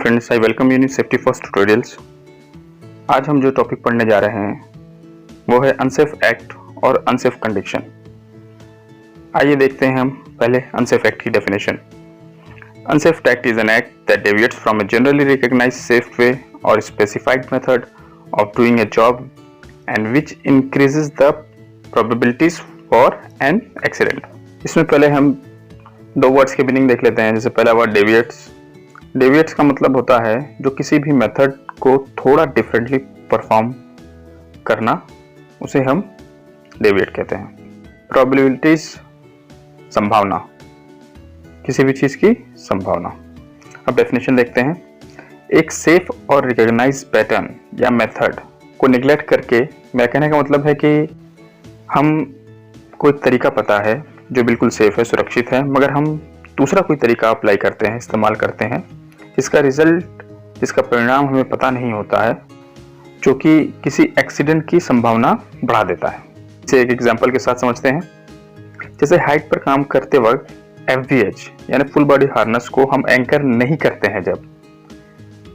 Friends, I welcome unit safety first tutorials. आज हम जो टॉपिक पढ़ने जा रहे हैं वो है अनसेफ एक्ट और अनसेफ कंडीशन। आइए देखते हैं हम पहले अनसेफ एक्ट की definition. Unsafe act is an act that deviates from a generally recognised safe way or specified method of doing a job and which increases the probabilities for an accident. इसमें पहले हम दो words के meaning देख लेते हैं। जैसे पहला वर्ड डेविएट्स। डेविएट्स का मतलब होता है जो किसी भी मेथड को थोड़ा डिफरेंटली परफॉर्म करना, उसे हम डेविएट कहते हैं। प्रोबेबिलिटीज, संभावना, किसी भी चीज की संभावना। अब डेफिनेशन देखते हैं। एक सेफ और रिकॉग्नाइज्ड पैटर्न या मेथड को निगलेक्ट करके, मेरा कहने का मतलब है कि हम कोई तरीका पता है जो बिल्कुल सेफ है, सुरक्षित है, मगर हम दूसरा कोई तरीका अप्लाई करते हैं, इस्तेमाल करते हैं, जिसका रिजल्ट, जिसका परिणाम हमें पता नहीं होता है, जो कि किसी एक्सीडेंट की संभावना बढ़ा देता है। इसे एक एग्जांपल के साथ समझते हैं। जैसे हाइट पर काम करते वक्त FBH यानी फुल बॉडी हार्नेस को हम एंकर नहीं करते हैं, जब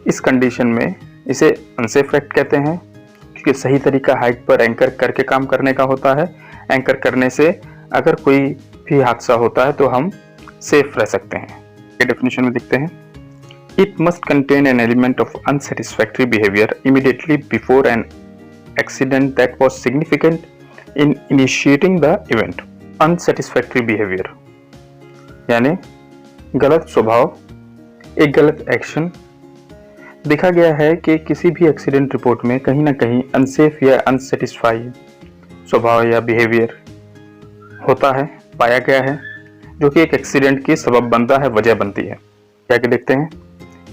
इस कंडीशन में इसे अनसेफ एक्ट कहते हैं, क्योंकि सही तरीका हाइट पर एंकर करके काम करने का होता है। एंकर करने से अगर कोई भी हादसा होता है तो हम सेफ रह सकते हैं। ये डेफिनेशन में देखते हैं। It must contain an element of unsatisfactory behavior immediately before an accident that was significant in initiating the event. Unsatisfactory behavior यानी गलत स्वभाव, एक गलत एक्शन। देखा गया है कि किसी भी एक्सीडेंट रिपोर्ट में कहीं ना कहीं अनसेफ या अनसेटिस्फाई स्वभाव या बिहेवियर होता है, पाया गया है, जो कि एक एक्सीडेंट की सबब बनता है, वजह बनती है। क्या कि देखते हैं।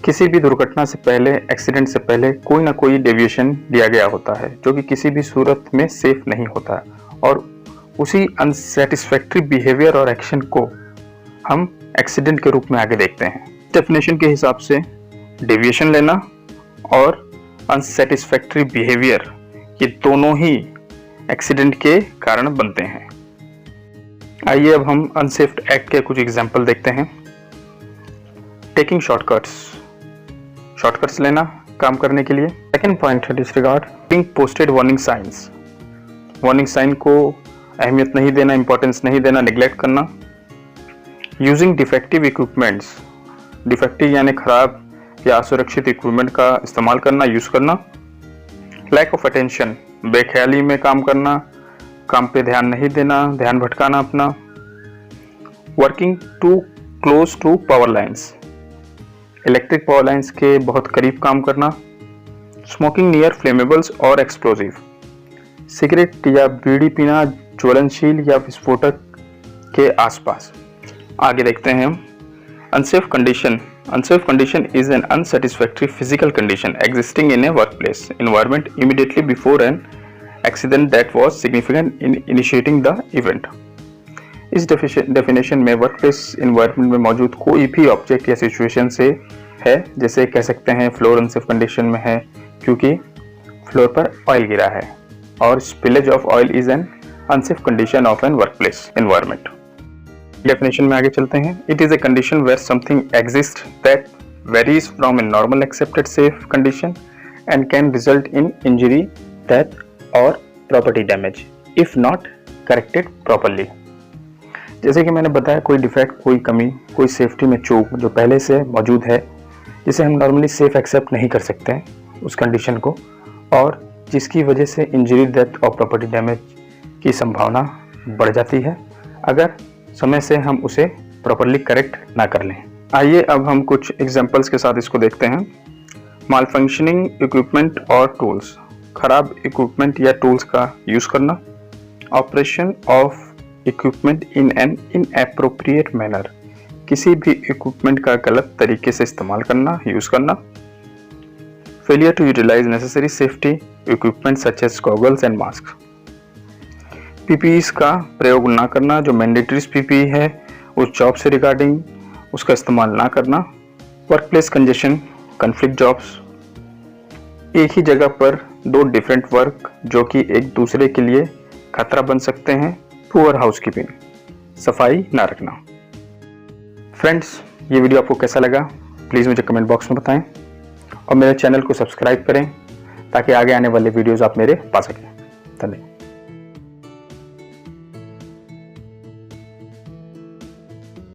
किसी भी दुर्घटना से पहले, एक्सीडेंट से पहले कोई ना कोई डेविएशन लिया गया होता है, जो कि किसी भी सूरत में सेफ नहीं होता है, और उसी अनसेटिस्फैक्ट्री बिहेवियर और एक्शन को हम एक्सीडेंट के रूप में आगे देखते हैं। डेफिनेशन के हिसाब से डेविएशन लेना और अनसेटिस्फैक्ट्री बिहेवियर, ये दोनों ही एक्सीडेंट के कारण बनते हैं। आइए अब हम अनसेफ एक्ट के कुछ एग्जाम्पल देखते हैं। टेकिंग शॉर्टकट्स लेना काम करने के लिए। सेकेंड पॉइंट है disregard being posted warning signs. Warning sign को अहमियत नहीं देना, इंपॉर्टेंस नहीं देना, निगलेक्ट करना। यूजिंग डिफेक्टिव इक्विपमेंट्स, डिफेक्टिव यानी खराब या असुरक्षित इक्विपमेंट का इस्तेमाल करना, यूज करना। लैक ऑफ अटेंशन, बेख्याली में काम करना, काम पे ध्यान नहीं देना, ध्यान भटकाना अपना। Working to close to power lines, electric power lines के बहुत करीब काम करना। स्मोकिंग नियर फ्लेमेबल्स और एक्सप्लोजिव, सिगरेट या बीड़ी पीना ज्वलनशील या विस्फोटक के आसपास। आगे देखते हैं हम। Unsafe condition. Unsafe condition is an unsatisfactory physical condition existing in A workplace environment immediately before an accident that was significant in initiating the event. इस डेफिनेशन में वर्कप्लेस एनवायरनमेंट में मौजूद कोई भी ऑब्जेक्ट या सिचुएशन से है, जैसे कह सकते हैं फ्लोर अनसेफ कंडीशन में है क्योंकि फ्लोर पर ऑयल गिरा है, और spillage of oil is an unsafe condition of an workplace environment. Definition में आगे चलते हैं। It is a condition where something exist that varies from a normal accepted safe condition and can result in injury, death or property damage if not corrected properly. जैसे कि मैंने बताया, कोई defect, कोई कमी, कोई सेफ्टी में चूक जो पहले से मौजूद है, जिसे हम नॉर्मली सेफ एक्सेप्ट नहीं कर सकते हैं उस कंडीशन को, और जिसकी वजह से injury, death or property damage की संभावना बढ़ जाती है अगर समय से हम उसे प्रॉपर्ली करेक्ट ना कर लें। आइए अब हम कुछ एग्जांपल्स के साथ इसको देखते हैं। माल फंक्शनिंग इक्विपमेंट और टूल्स, खराब इक्विपमेंट या टूल्स का यूज करना। Operation of equipment in an inappropriate manner, किसी भी इक्विपमेंट का गलत तरीके से इस्तेमाल करना, यूज करना। Failure to utilise necessary safety equipment such as goggles and mask. PPEs का प्रयोग ना करना, जो मैंडेटरी पीपीई है उस जॉब से रिगार्डिंग उसका इस्तेमाल ना करना। वर्कप्लेस कंजेशन, कन्फ्लिक्ट जॉब्स, एक ही जगह पर दो डिफरेंट वर्क जो कि एक दूसरे के लिए खतरा बन सकते हैं। पुअर हाउसकीपिंग, सफाई ना रखना। फ्रेंड्स, ये वीडियो आपको कैसा लगा प्लीज़ मुझे कमेंट बॉक्स में बताएं। और मेरे चैनल को सब्सक्राइब करें ताकि आगे आने वाले वीडियोस आप मेरे पा सकें। धन्यवाद।